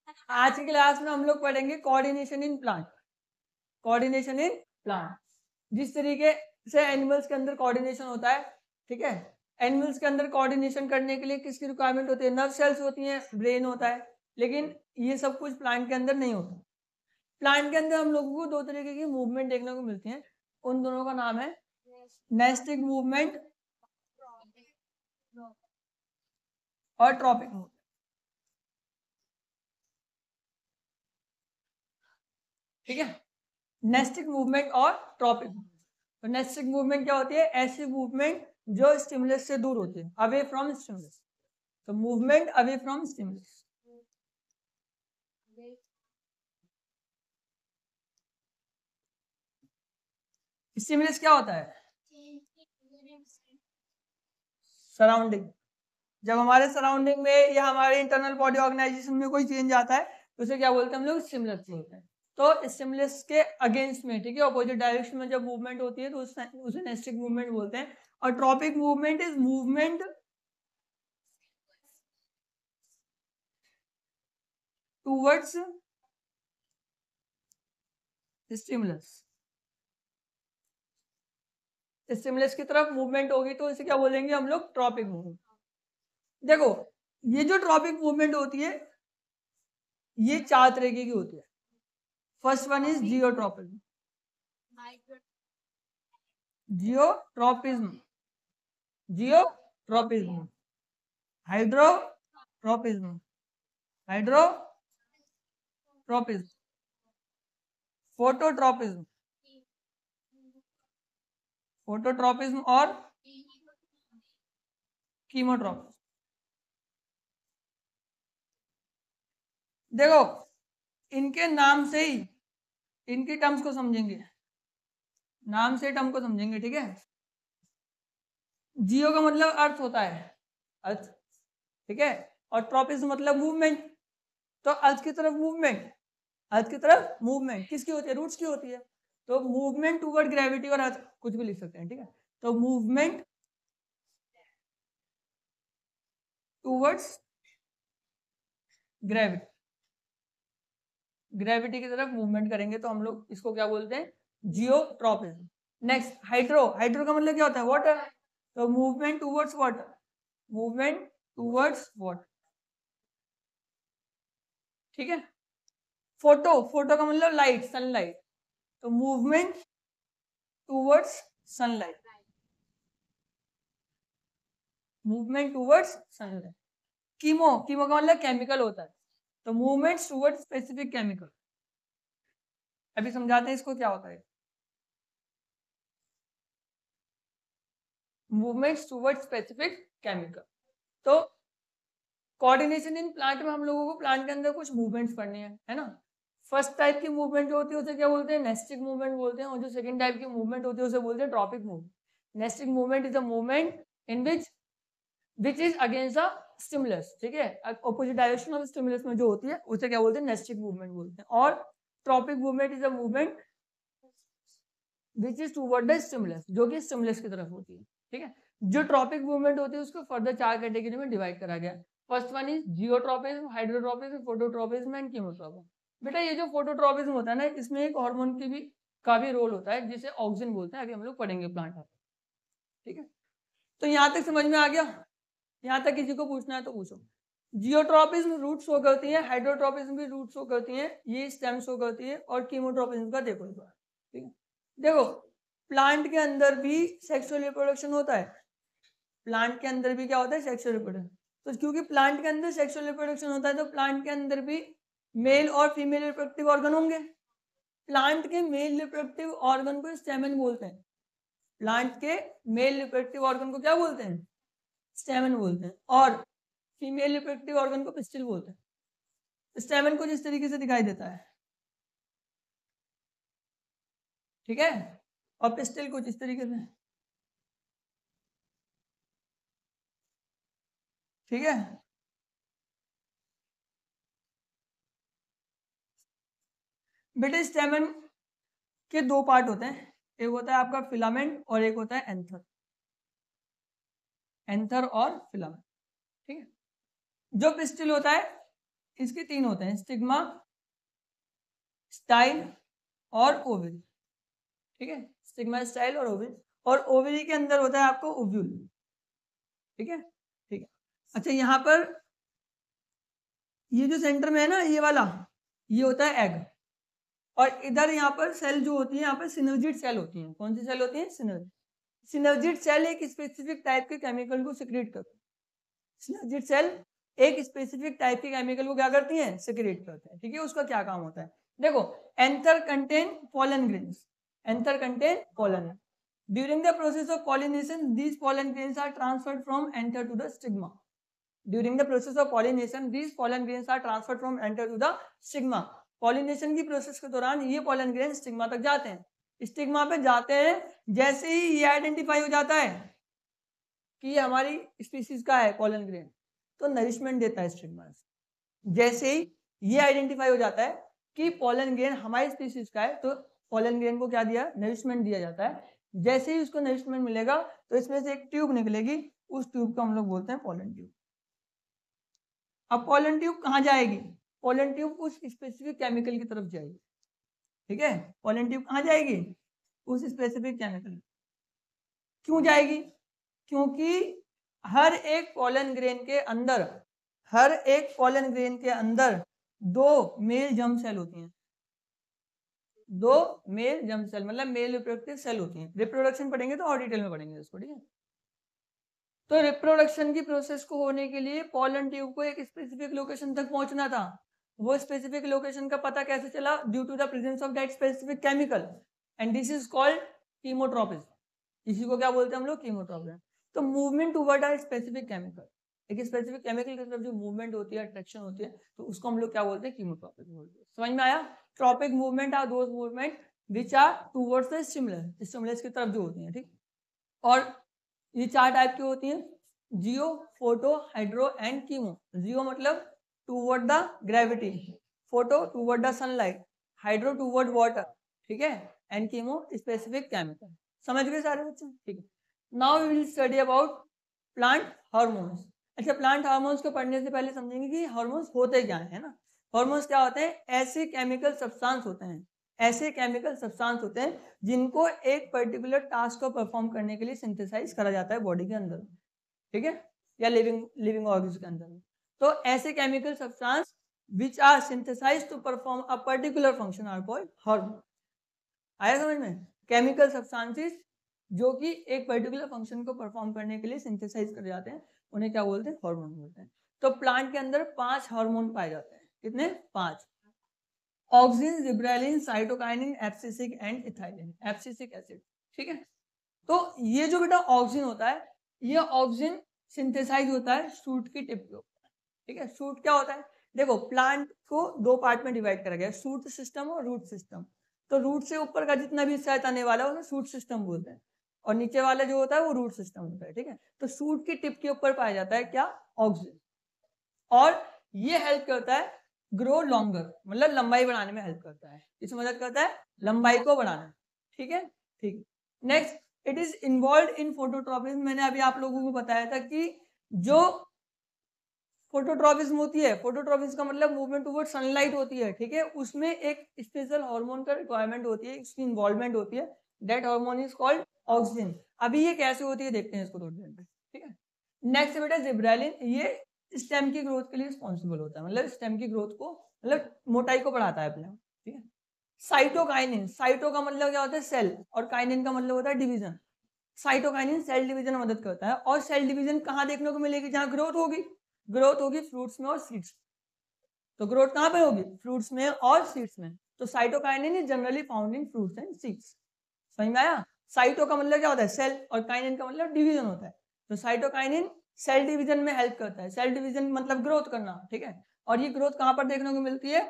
आज की क्लास में हम लोग पढ़ेंगे coordination in plant. Coordination in plant, जिस तरीके से एनिमल्स के अंदर कोऑर्डिनेशन होता है, ठीक है। एनिमल्स के अंदर कोऑर्डिनेशन करने के लिए किसकी रिक्वायरमेंट होती है? नर्व सेल्स होती हैं, ब्रेन होता है, लेकिन ये सब कुछ प्लांट के अंदर नहीं होता। प्लांट के अंदर हम लोगों को दो तरीके की मूवमेंट देखने को मिलती है, उन दोनों का नाम है नेस्टिक मूवमेंट और ट्रॉपिक मूवमेंट। ठीक है, नेस्टिक मूवमेंट और ट्रॉपिक मूवमेंट। तो नेस्टिक मूवमेंट क्या होती है? ऐसी मूवमेंट जो स्टिमुलस से दूर होती है, अवे फ्रॉम स्टिमुलस। तो movement away from stimulus. Stimulus क्या होता है? सराउंडिंग। जब हमारे सराउंडिंग में या हमारे इंटरनल बॉडी ऑर्गेनाइजेशन में कोई चेंज आता है तो उसे क्या बोलते हैं हम लोग? स्टिमुलस बोलते हैं। तो स्टिमुलस के अगेंस्ट में, ठीक है, अपोजिट डायरेक्शन में जब मूवमेंट होती है तो उसे नेस्टिक मूवमेंट बोलते हैं। और tropic movement is movement towards stimulus. Stimulus की तरफ मूवमेंट होगी तो इसे क्या बोलेंगे हम लोग? Tropic movement. देखो, ये जो ट्रॉपिक मूवमेंट होती है ये चार तरीके की होती है। First one is geotropism. Geotropism, geotropism, hydrotropism, hydrotropism, phototropism, phototropism और कीमोट्रॉपिज्म। देखो, इनके नाम से ही इनकी टर्म्स को समझेंगे, नाम से टर्म को समझेंगे, ठीक है। जियो का मतलब अर्थ होता है, अर्थ, ठीक है। और ट्रॉपिज्म मतलब मूवमेंट। तो अर्थ की तरफ मूवमेंट, अर्थ की तरफ मूवमेंट किसकी होती है? रूट्स की होती है। तो मूवमेंट टुवर्ड ग्रेविटी और अर्थ, कुछ भी लिख सकते हैं, ठीक है। तो मूवमेंट टुवर्ड्स ग्रेविटी, ग्रेविटी की तरफ मूवमेंट करेंगे तो हम लोग इसको क्या बोलते हैं? जियोट्रॉपिज्म। Next, hydro. हाइड्रो का मतलब क्या होता है? वाटर। तो movement towards water, movement towards water, ठीक है। फोटो, फोटो का मतलब लाइट, सनलाइट। तो movement towards sunlight, movement towards sunlight. Chemo, chemo का मतलब केमिकल होता है। तो मूवमेंट टुवर्ड्स स्पेसिफिक केमिकल। अभी समझाते हैं इसको क्या होता है। Movements towards specific chemical. तो कोऑर्डिनेशन इन प्लांट में हम लोगों को प्लांट के अंदर कुछ मूवमेंट्स पढ़नी है ना। फर्स्ट टाइप की मूवमेंट जो होती है उसे क्या बोलते हैं? नेस्टिक मूवमेंट बोलते हैं। और जो सेकंड टाइप की मूवमेंट होती है उसे बोलते हैं tropic movement. Nastic movement is a movement in which is against a stimulus, ठीक है। ऑपोजिट डायरेक्शन ऑफ स्टिमुलस में जो होती है उसे क्या बोलते हैं? नेस्टिक मूवमेंट बोलते हैं। और tropic movement is a movement which is toward the stimulus, जो कि स्टिमुलस की तरफ होती है, ठीक है। जो ट्रॉपिक मूवमेंट होती है उसको फर्दर चार कैटेगरी में डिवाइड करा गया। First one is geotropism, hydrotropism, phototropism and chemotropism. बेटा ये जो फोटोट्रॉपिज्म होता है ना, इसमें एक हार्मोन की भी का भी रोल होता है जिसे ऑक्सिन बोलते हैं। अभी हम लोग पढ़ेंगे प्लांट में, ठीक है। तो यहाँ तक समझ में आ गया? यहाँ तक किसी को पूछना है तो पूछो। जियोट्रॉपिज्म रूट शो करती है, हाइड्रोट्रॉपिज्म भी रूट शो करती है, ये स्टेम शो करती है। और कीमोट्रॉपिज्म का देखो एक बार, ठीक है। देखो, प्लांट के अंदर भी सेक्सुअल रिप्रोडक्शन होता है। प्लांट के अंदर भी क्या होता है? Sexual reproduction. तो क्योंकि प्लांट के अंदर सेक्सुअल रिप्रोडक्शन होता है तो प्लांट के अंदर भी मेल और फीमेल रिप्रोडक्टिव ऑर्गन होंगे। प्लांट के मेल रिप्रोडक्टिव ऑर्गन को स्टेमन बोलते हैं। प्लांट के मेल रिप्रोडक्टिव ऑर्गन को क्या बोलते हैं? स्टेमन बोलते हैं। और फीमेल रिप्रोडक्टिव ऑर्गन को पिस्टिल बोलते हैं। स्टेमन कुछ इस तरीके से दिखाई देता है, ठीक है। और पिस्टिल कुछ इस तरीके से, ठीक है। बेटे स्टेमन के दो पार्ट होते हैं, एक होता है आपका फिलामेंट और एक होता है एंथर। एंथर और फिलामेंट, ठीक है। जो पिस्टिल होता है इसके 3 होते हैं, स्टिग्मा, स्टाइल और ओवरी। ठीक है, स्टिग्मा, स्टाइल और ओवरी। और ओवरी के अंदर होता है आपको ओव्यूल। ठीक है, ठीक है। अच्छा, यहाँ पर ये जो सेंटर में है ना, ये वाला, ये होता है एग। और इधर यहाँ पर सेल जो होती है, यहाँ पर सिनर्जिड सेल होती है। कौन सी सेल होती है? सिनर्जिड। सिनर्जिड सेल एक स्पेसिफिक टाइप के केमिकल को सिक्रेट करती है। सिनर्जिड सेल एक स्पेसिफिक टाइप के केमिकल को क्या करती है? सिक्रेट करते हैं। ठीक है, उसका क्या काम होता है? देखो, anther contain pollen grains, anther contain pollen. During the process of pollination these pollen grains are transferred from anther to the stigma. During the process of pollination these pollen grains are transferred from anther to the stigma. Pollination की process के दौरान ये pollen grain stigma तक जाते हैं। Stigma पे जाते हैं, जैसे ही ये आइडेंटिफाई हो जाता है कि ये हमारी स्पीसीज का है पॉलन ग्रेन, तो नरिशमेंट देता है स्टिग्मा। जैसे ही ये आइडेंटिफाई हो जाता है कि पॉलन ग्रेन हमारी स्पीसीज का है, तो पॉलन ग्रेन को क्या दिया? नरिशमेंट दिया जाता है। जैसे ही उसको नरिशमेंट मिलेगा तो इसमें से एक ट्यूब निकलेगी, उस ट्यूब को हम लोग बोलते हैं पॉलन ट्यूब। अब पॉलन ट्यूब कहाँ जाएगी? पॉलन ट्यूब उस स्पेसिफिक केमिकल की तरफ जाएगी। ठीक है, पॉलन ट्यूब कहाँ जाएगी? उस स्पेसिफिक केमिकल। क्यों जाएगी? क्योंकि हर एक पॉलन ग्रेन के अंदर, हर एक पॉलन ग्रेन के अंदर 2 मेल जर्म सेल होती हैं। 2 मेल जर्म सेल मतलब मेल रिप्रोडक्टिव सेल होती हैं। रिप्रोडक्शन पढ़ेंगे तो और डिटेल में पढ़ेंगे इसको। ठीक है, तो रिप्रोडक्शन की प्रोसेस को होने के लिए पॉलन ट्यूब को एक स्पेसिफिक लोकेशन तक पहुंचना था। वो स्पेसिफिक लोकेशन का पता कैसे चला? Due to the presence of that specific chemical, and this is called chemotropism. इसी को क्या बोलते हैं हम लोग? कीमोट्रोपिज्म। तो movement toward a specific chemical, एक स्पेसिफिक केमिकल की तरफ जो मूवमेंट होती है, अट्रैक्शन होती है, तो उसको हम लोग क्या बोलते हैं? कीमोट्रोपिज्म बोलते हैं। समझ में आया? Tropic movement are those movement which are towards the stimulus, stimulus की तरफ जो होती हैं। ठीक, और ये 4 टाइप की होती हैं, जियो, फोटो, हाइड्रो एंड कीमो। जियो मतलब toward the gravity, photo toward the sunlight, hydro toward water. ठीक है, एंड कीमो स्पेसिफिक केमिकल। समझ गए सारे बच्चे? ठीक है, now we will study about plant hormones. अच्छा, प्लांट हार्मोन्स को पढ़ने से पहले समझेंगे कि हार्मोन्स होते क्या है ना। हार्मोन्स क्या होते हैं? ऐसे केमिकल सब्सटेंस होते हैं, ऐसे केमिकल सब्सटेंस होते हैं जिनको एक पर्टिकुलर टास्क को परफॉर्म करने के लिए सिंथेसाइज करा जाता है बॉडी के अंदर। ठीक है, या लिविंग ऑर्गन्स के अंदर। तो ऐसे chemical substance which are synthesised to perform a particular function are called hormone. आया समझ में? केमिकल सब्सटेंसेस जो कि एक पर्टिकुलर फंक्शन को परफॉर्म करने के लिए सिंथेसाइज कर जाते हैं, उन्हें क्या बोलते हैं? हार्मोन बोलते हैं। तो प्लांट के अंदर 5 हार्मोन पाए जाते हैं। कितने? 5। Auxin, gibberellin, cytokinin, abscisic and ethylene, abscisic acid. ठीक है, तो ये जो बेटा ऑक्सिन होता है, ये ऑक्सिन सिंथेसाइज होता है शूट की टिप के ऊपर। ठीक है, शूट क्या होता है? देखो, प्लांट को 2 पार्ट में डिवाइड करा गया है, शूट सिस्टम और रूट सिस्टम। तो रूट से ऊपर का जितना भी शायद आने वाला है उसे शूट सिस्टम बोलते हैं, और नीचे वाला जो होता है वो रूट सिस्टम होता है। ठीक है, तो शूट की टिप के ऊपर पाया जाता है क्या? ऑक्सिन। और ये हेल्प करता है ग्रो लॉन्गर, मतलब लंबाई बढ़ाने में हेल्प करता है। इसमें मदद करता है लंबाई को बढ़ाना। ठीक है, ठीक। Next, it is involve in phototropism. मैंने अभी आप लोगों को बताया था कि जो फोटोट्रॉपिज्म होती है, फोटोट्रॉपिज्म का मतलब मूवमेंट टुवर्ड सनलाइट होती है। ठीक है, उसमें एक स्पेशल हार्मोन का रिक्वायरमेंट होती है, इसकी इन्वॉल्वमेंट होती है। That hormone is called auxin. अभी ये कैसे होती है देखते हैं इसको थोड़ी देर में। ठीक है, नेक्स्ट बेटा जिब्रेलिन। ये स्टेम की ग्रोथ के लिए रिस्पॉन्सिबल होता है, मतलब स्टेम की ग्रोथ को, मतलब मोटाई को बढ़ाता है प्लांट। ठीक है, साइटोकाइनिन, साइटो का मतलब क्या होता है? सेल, और काइनिन का मतलब होता है डिवीजन। साइटोकाइनिन सेल डिवीजन में मदद करता है। और सेल डिवीजन कहाँ देखने को मिलेगी? जहां ग्रोथ होगी। ग्रोथ होगी फ्रूट्स में और सीड्स। तो ग्रोथ कहाँ पे होगी? फ्रूट्स में और सीड्स में। तो cytokinin is generally found in fruits and seeds. समझ में आया? साइटो का मतलब क्या होता है? सेल, और काइनिन का मतलब डिवीजन होता है। तो साइटोकाइनिन सेल डिवीजन में हेल्प करता है। सेल डिवीजन मतलब ग्रोथ करना। ठीक है, और ये ग्रोथ कहाँ पर देखने को मिलती है?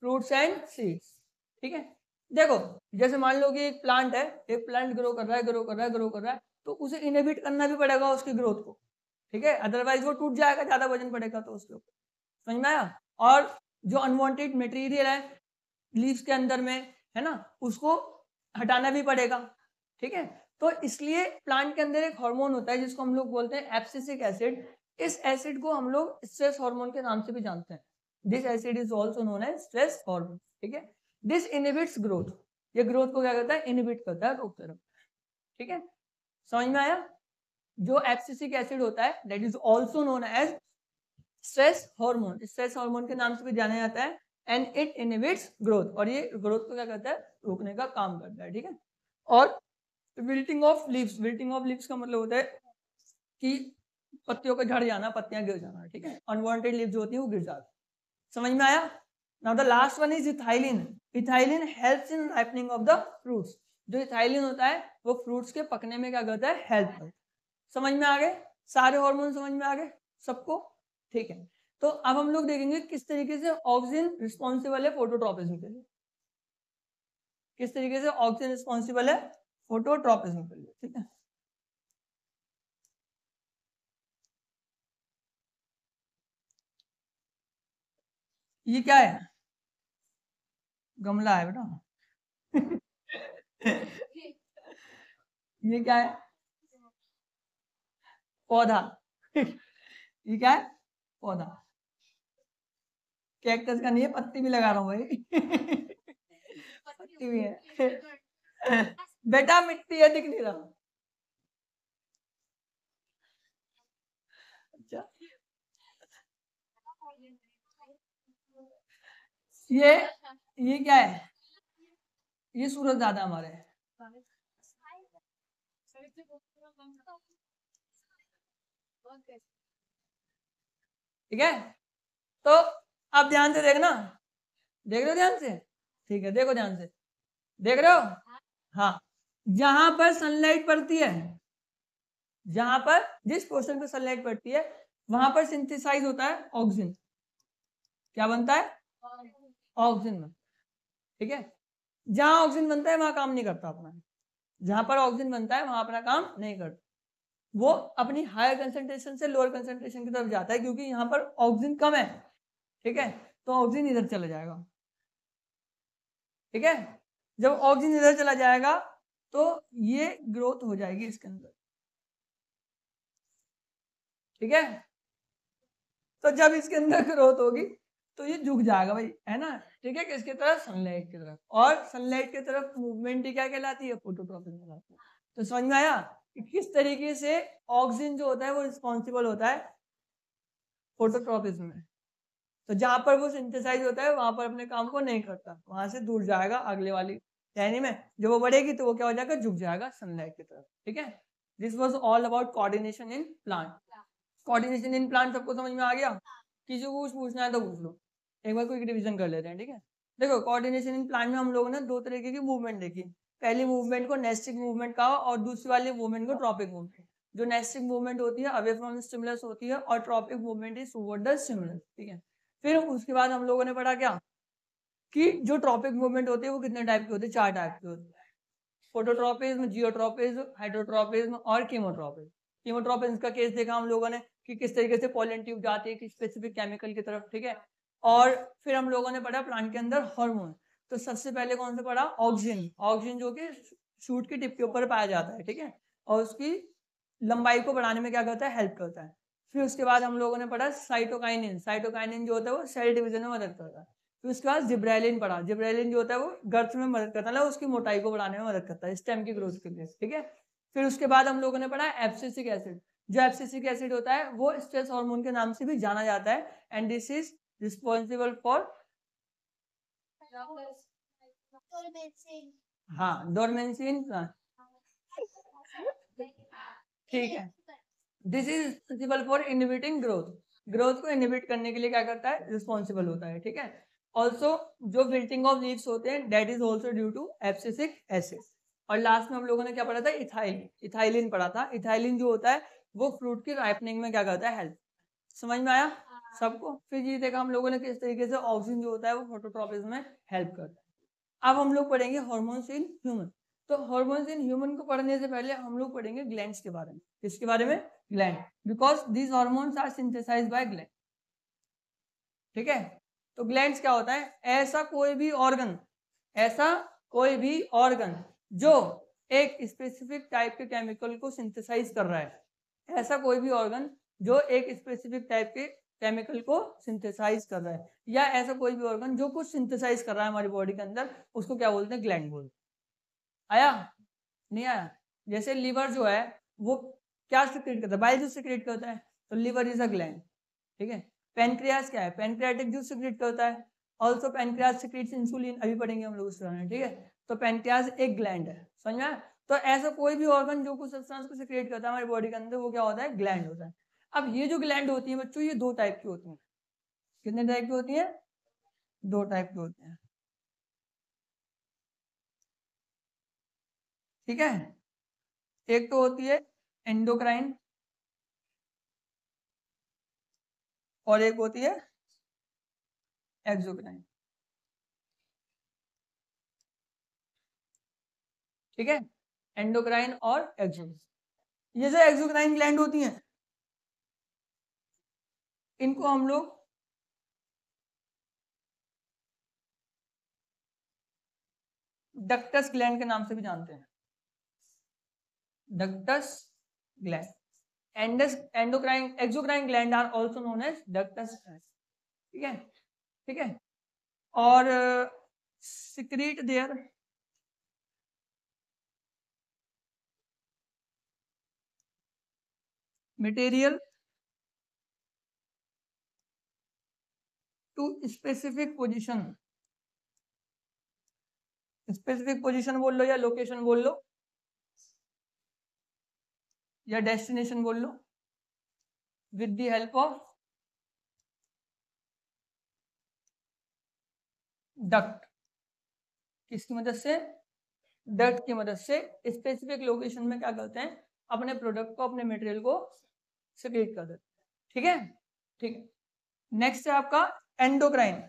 Fruits and seeds. ठीक है, देखो, जैसे मान लो कि एक प्लांट है, एक प्लांट ग्रो कर रहा है, ग्रो कर रहा है, ग्रो कर रहा है, तो उसे इनहिबिट करना भी पड़ेगा उसकी ग्रोथ को। ठीक है, अदरवाइज वो टूट जाएगा, ज्यादा वजन पड़ेगा तो उसके ऊपर। समझ में आया? और जो अनवांटेड मटेरियल है लीव्स के अंदर में, है ना, उसको हटाना भी पड़ेगा। ठीक है, तो इसलिए प्लांट के अंदर एक हार्मोन होता है जिसको हम लोग बोलते हैं एब्सिसिक एसिड। इस एसिड को हम लोग स्ट्रेस हार्मोन के नाम से भी जानते हैं। This acid is also known as stress hormone, ठीक है। दिस इनहिबिट्स ग्रोथ, ये ग्रोथ को क्या करता है, इनहिबिट करता है, रोकता है, ठीक है। समझ में आया? जो एब्सिसिक एसिड होता है that is also known as stress hormone, stress hormone के नाम से भी जाना जाता है, एंड इट इनहिबिट्स ग्रोथ, और ये ग्रोथ को क्या करता है, रोकने का काम करता है, ठीक है। और wilting of leaves, wilting of leaves का मतलब होता है कि पत्तियों का झड़ जाना, पत्तियां गिर जाना, ठीक है, अनवांटेड लीव्स जो होती है वो गिर जाती है। समझ में आया? Now the last one is ethylene. Ethylene helps in ripening of the fruits. जो इथाइलिन होता है वो फ्रूट्स के पकने में क्या करता है, हेल्प करता है। समझ में आ गए? सारे हार्मोन समझ में आ गए सबको? ठीक है। तो अब हम लोग देखेंगे किस तरीके से ऑक्सीजन रिस्पॉन्सिबल है फोटोट्रॉपिज्म के लिए। किस तरीके से ऑक्सीजन रिस्पॉन्सिबल है फोटोट्रॉपिज्म के लिए, ठीक है। ये क्या है? गमला है बेटा। ये क्या है? पौधा। ये क्या है? पौधा। कैक्टस का नहीं है, पत्ती भी लगा रहा हूँ भाई। पत्ती भी है। बेटा मिट्टी है, दिख नहीं रहा। अच्छा, ये क्या है? ये सूरज दादा हमारे, ठीक है। तो आप ध्यान से देखना, देख रहे हो ध्यान से? ठीक है, देखो ध्यान से, देख रहे हो? हाँ, जहां पर सनलाइट पड़ती है, जहां पर जिस पोर्शन पे सनलाइट पड़ती है वहां पर सिंथेसाइज होता है ऑक्सीजन। क्या बनता है? ऑक्सीजन में, ठीक है। जहां ऑक्सीजन बनता है वहां काम नहीं करता अपना, जहां पर ऑक्सीजन बनता है वहां अपना काम नहीं करता, वो अपनी हायर कंसंट्रेशन से लोअर कंसंट्रेशन की तरफ जाता है, क्योंकि यहाँ पर ऑक्सीजन कम है, ठीक है, तो ऑक्सीजन इधर चला जाएगा, ठीक है। जब ऑक्सीजन इधर चला जाएगा तो ये ग्रोथ हो जाएगी इसके अंदर, ठीक है। तो जब इसके अंदर ग्रोथ होगी तो ये झुक जाएगा भाई, है ना, ठीक है, किसकी तरफ? सनलाइट की तरफ। और सनलाइट की तरफ मूवमेंट ही क्या कहलाती है? फोटोट्रॉपिज्म कहलाती है। तो समझ में आया कि किस तरीके से ऑक्सीजन जो होता है वो रिस्पॉन्सिबल होता है फोटोट्रॉपिज्म में। तो जहां पर वो सिंथेसाइज होता है वहां पर अपने काम को नहीं करता, वहां से दूर जाएगा अगले वाली टहनी में, जब वो बढ़ेगी तो वो क्या हो जाएगा? झुक जाएगा सनलाइट की तरफ, ठीक है। This was all about coordination in plant. Coordination in plant सबको समझ में आ गया? किसी को कुछ पूछना है तो पूछ लो, एक बार क्विक रिवीजन कर लेते हैं, ठीक है। देखो, कोऑर्डिनेशन इन प्लांट में हम लोगों ने दो तरीके की मूवमेंट देखी। पहली मूवमेंट को नेस्टिक मूवमेंट कहा और दूसरी वाली मूवमेंट को ट्रॉपिक मूवमेंट। जो नेस्टिक मूवमेंट होती है अवे फ्रॉम स्टिमुलस होती है और tropic movement is toward the stimulus, ठीक है। फिर उसके बाद हम लोगों ने पढ़ा क्या कि जो ट्रॉपिक मूवमेंट होती है वो कितने टाइप की होती है? 4 टाइप की होती है। फोटोट्रॉपिज्म, जियोट्रॉपिज्म, हाइड्रोट्रॉपिज्म और कीमोट्रॉपिज्म। कीमोट्रॉपिज्म का केस देखा हम लोगों ने कि किस तरीके से पोलन ट्यूब जाती है कि स्पेसिफिक केमिकल की तरफ, ठीक है। और फिर हम लोगों ने पढ़ा प्लांट के अंदर हार्मोन। तो सबसे पहले कौन सा पढ़ा? ऑक्सीजन। ऑक्सीजन जो कि शूट की टिप के ऊपर पाया जाता है, ठीक है, और उसकी लंबाई को बढ़ाने में क्या करता है? हेल्प करता है। फिर उसके बाद हम लोगों ने पढ़ा साइटोकाइनिन। साइटोकाइनिन जो होता है वो सेल डिवीजन में मदद करता है। फिर उसके बाद जिब्रेलिन पढ़ा। जिब्रेलिन जो होता है वो गर्थ में मदद करता है, मतलब उसकी मोटाई को बढ़ाने में मदद करता है, स्टेम की ग्रोथ के लिए, ठीक है। फिर उसके बाद हम लोगों ने पढ़ा एब्सिसिक एसिड। जो एब्सिसिक एसिड होता है वो स्ट्रेस हार्मोन के नाम से भी जाना जाता है, and this is responsible for dormancy, ठीक है। This is responsible for inhibiting growth. Growth को इनहिबिट करने के लिए क्या करता है? रिस्पॉन्सिबल होता है, ठीक है। ऑल्सो जो विल्टिंग ऑफ लीव्स होते हैं that is also due to abscisic acid. और लास्ट में हम लोगों ने क्या पढ़ा था? इथाइलिन। इथाइलिन पढ़ा था। इथाइलिन जो होता है वो फ्रूट की राइपनिंग में क्या करता है? हेल्प। समझ में आया सबको? फिर ये देखा हम लोगों ने किस तरीके से ऑक्सीजन जो होता है वो फोटोट्रॉपिज्म में हेल्प करता है। अब हम लोग पढ़ेंगे हार्मोन्स इन ह्यूमन। तो हार्मोन्स इन ह्यूमन को पढ़ने से पहले हम लोग पढ़ेंगे ग्लैंड्स के बारे में। किसके बारे में? Gland, because these hormones are synthesized by gland, ठीक है। तो ग्लैंड्स क्या होता है? ऐसा कोई भी ऑर्गन, ऐसा कोई भी ऑर्गन जो एक स्पेसिफिक टाइप के केमिकल को सिंथेसाइज कर रहा है, ऐसा कोई भी ऑर्गन जो एक स्पेसिफिक टाइप के केमिकल को सिंथेसाइज कर रहा है, या ऐसा कोई भी ऑर्गन जो कुछ सिंथेसाइज कर रहा है हमारी बॉडी के अंदर, उसको क्या बोलते हैं? ग्लैंड बोलते हैं। आया? नहीं आया? जैसे लीवर जो है वो क्या सिक्रेट करता है? बाइल जूस सिक्रेट करता है, तो लीवर इज अ ग्लैंड। ठीक है। पेनक्रियास क्या है? पेनक्रियाटिक जूस सिक्रेट करता है। ऑल्सो पेनक्रियास सिक्रेट्स इंसुलिन, अभी पढ़ेंगे हम लोग उस तरह। ठीक है, तो पेनक्रियास एक ग्लैंड है, समझ में आया? तो ऐसा कोई भी ऑर्गन जो कुछ सब्सटेंस को सिक्रेट करता है हमारी बॉडी के अंदर, वो क्या होता है? ग्लैंड होता है। अब ये जो ग्लैंड होती है बच्चों, ये दो टाइप की होती है। कितने टाइप की होती है? दो टाइप की होती है। ठीक है, एक तो होती है एंडोक्राइन और एक होती है एक्सोक्राइन। ठीक है, एंडोक्राइन और एक्सोक्राइन। ये जो एक्सोक्राइन ग्लैंड होती हैं, इनको हम लोग डक्टस ग्लैंड के नाम से भी जानते हैं। Ductless gland, endocrine exocrine gland are also known as ductus gland. ठीक है, ठीक है। और secrete their material to specific position. Specific position बोल लो या लोकेशन बोल लो या डेस्टिनेशन बोल लो, with the help of duct. किसकी मदद से? डक्ट की मदद से स्पेसिफिक लोकेशन में क्या करते हैं? अपने प्रोडक्ट को, अपने मटेरियल को सिक्रीट कर देते हैं। ठीक है, ठीक है। नेक्स्ट है आपका एंडोक्राइन।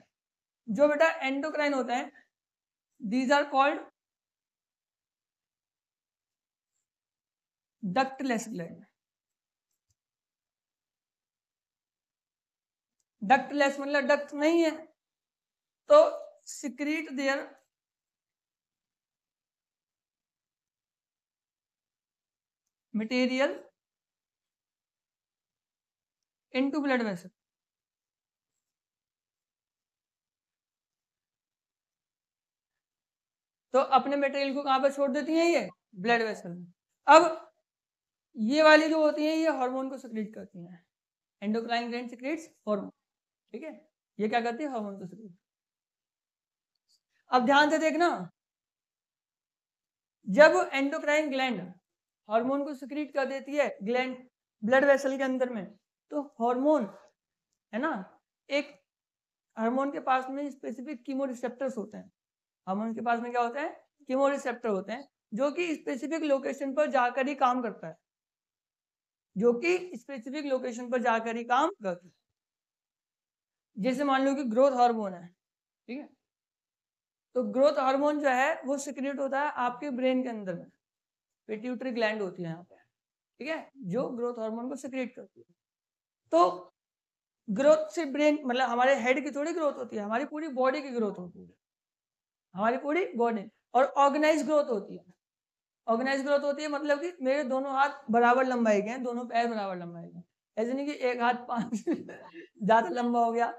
जो बेटा एंडोक्राइन होता है, these are called ductless gland. Ductless मतलब डक्ट नहीं है, तो secrete their material into blood vessel. तो अपने मटेरियल को कहां पर छोड़ देती हैं? ये ब्लड वेसल में। अब ये वाली जो होती है, ये हार्मोन को सिक्रीट करती हैं। Endocrine gland secretes hormone. ठीक है, ये क्या करती है? हार्मोन को सिक्रीट। अब ध्यान से देखना, जब एंडोक्राइन ग्लैंड हार्मोन को सिक्रीट कर देती है ग्लैंड ब्लड वेसल के अंदर में, तो हार्मोन है ना, एक हार्मोन के पास में स्पेसिफिक कीमो रिसेप्टर्स होते हैं। हार्मोन के पास में क्या होता है? कीमो रिसेप्टर होते हैं, जो कि स्पेसिफिक लोकेशन पर जाकर ही काम करता है, जो कि स्पेसिफिक लोकेशन पर जाकर ही काम करता है। जैसे मान लो कि ग्रोथ हार्मोन है, ठीक है, तो ग्रोथ हार्मोन जो है वो सिक्रेट होता है आपके ब्रेन के अंदर में। पिट्यूटरी ग्लैंड होती है यहाँ पे, ठीक है, जो ग्रोथ हार्मोन को सिक्रेट करती है। तो ग्रोथ से ब्रेन मतलब हमारे हेड की थोड़ी ग्रोथ होती है, हमारी पूरी बॉडी की ग्रोथ होती है, हमारी पूरी बॉडी। और ऑर्गेनाइज ग्रोथ होती है। ऑर्गेनाइज ग्रोथ होती है मतलब कि मेरे दोनों हाथ बराबर लंबाई के हैं, दोनों पैर बराबर लंबाई के हैं। ऐसे नहीं कि एक हाथ 5 ज्यादा लंबा हो गया,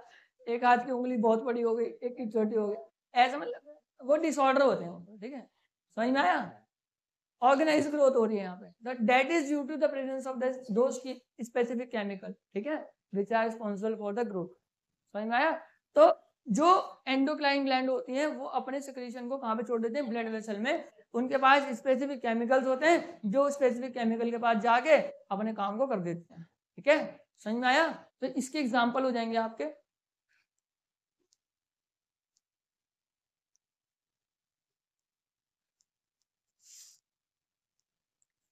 एक हाथ की उंगली बहुत बड़ी हो गई, एक की छोटी हो गई, ऐसा मतलब वो डिसऑर्डर होते हैं। ठीक है, समझ में आया? ऑर्गेनाइज ग्रोथ हो रही है यहाँ पे, that is due to the presence of those specific chemical, ठीक है, which are responsible for the growth. समझ में आया? तो जो एंडोक्राइन ग्लैंड होती हैं वो अपने सिक्रीशन को कहाँ पे छोड़ देते हैं? ब्लड वेसल में। उनके पास स्पेसिफिक केमिकल्स होते हैं, जो स्पेसिफिक केमिकल के पास जाके अपने काम को कर देते हैं। ठीक है, समझ में आया? तो इसके एग्जाम्पल हो जाएंगे आपके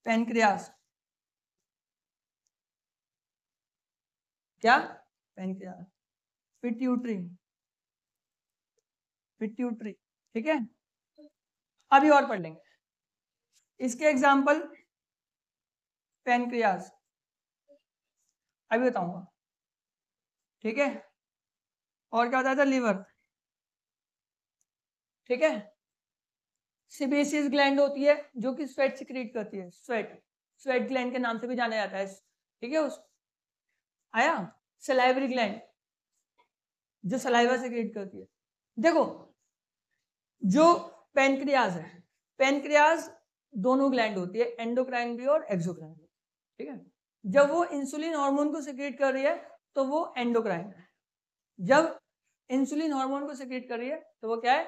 पेनक्रियास। क्या? Pancreas, pituitary, pituitary. ठीक है, अभी और पढ़ लेंगे इसके एग्जाम्पल। पेनक्रियास अभी बताऊंगा। ठीक है, और क्या बताया था? लीवर। ठीक है, सेबेसियस ग्लैंड होती है जो कि स्वेट सिक्रीट करती है। स्वेट, स्वेट ग्लैंड के नाम से भी जाना जाता है। ठीक है, उस आया? सलाइवरी ग्लैंड जो सलाइवा सेक्रेट करती है। देखो जो पेनक्रियाज है, पेनक्रियाज दोनों ग्लैंड होती है, एंडोक्राइन भी और एक्सोक्राइन भी, ठीक है। जब वो इंसुलिन हार्मोन को सेक्रेट कर रही है तो वो एंडोक्राइन है, जब इंसुलिन हार्मोन को सेक्रेट कर रही है तो वो क्या है?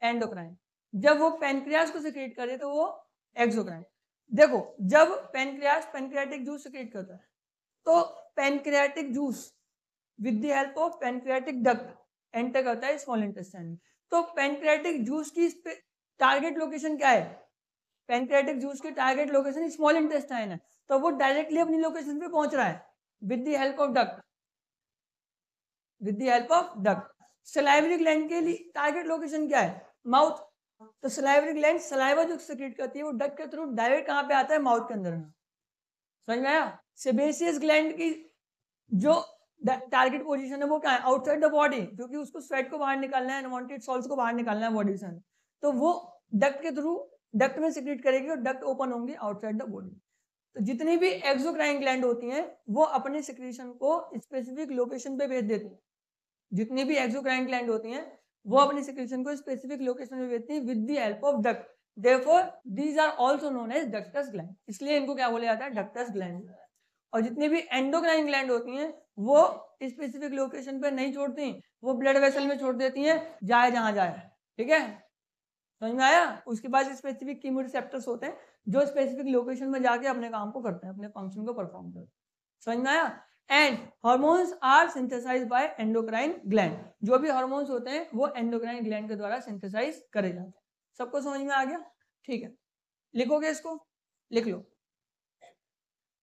एंडोक्राइन। जब वो पेनक्रियाज को सेक्रेट कर रही है तो वो एक्सोक्राइन। देखो जब पेनक्रियाज पेनक्रियाटिक जूस सेक्रेट करता है तो pancreatic juice with the help of pancreatic duct enter करता है स्मॉल इंटेस्टाइन में। तो पेनक्रियाटिक जूस की टारगेट लोकेशन क्या है? पेनक्रियाटिक जूस की टारगेट लोकेशन स्मॉल इंटेस्टाइन है, तो वो डायरेक्टली अपनी लोकेशन पे पहुंच रहा है with the help of duct, with the help of duct. Salivary gland के लिए टारगेट लोकेशन क्या है? माउथ। तो सलाइवरी ग्लैंड सलाइवा जो सेक्रेट करती है वो डक्ट के थ्रू डायरेक्ट कहां पे आता है? माउथ के अंदर में। समझ में आया? सेबेसियस ग्लैंड की जो टारगेट पोजीशन है वो क्या है? आउटसाइड द बॉडी, क्योंकि उसको स्वेट को बाहर निकालना है, अनवांटेड सॉल्ट्स को बाहर निकालना है बॉडी से, तो वो डक्ट के थ्रू डक्ट में सेक्रेट करेगी और डक्ट ओपन होंगी आउटसाइड द बॉडी। तो जितनी भी एक्सोक्राइन ग्लैंड होती हैं वो अपने सेक्रेशन को स्पेसिफिक लोकेशन पे भेज देती हैं। जितनी भी एक्सोक्राइन ग्लैंड होती हैं वो अपने सेक्रेशन को स्पेसिफिक लोकेशन पे भेजती हैं with the help of duct. Therefore these are also known as ductus gland, इसलिए इनको क्या बोला जाता है? Ducts gland. और जितनी भी एंडोक्राइन ग्लैंड होती हैं वो स्पेसिफिक लोकेशन पे नहीं छोड़ती, वो ब्लड वेसल में छोड़ देती हैं, जाए जहां जाए, ठीक है। समझ में आया? उसके बाद स्पेसिफिक कीमोरिसेप्टर्स होते हैं जो स्पेसिफिक लोकेशन में जाके अपने काम को करते हैं, अपने फंक्शन को परफॉर्म करते हैं। समझ में आया? And hormones are synthesized by endocrine gland, जो भी हार्मोन्स होते हैं वो एंडोक्राइन ग्लैंड के द्वारा सिंथेसाइज करे जाते हैं। सबको समझ में आ गया? ठीक है, लिखोगे इसको? लिख लो।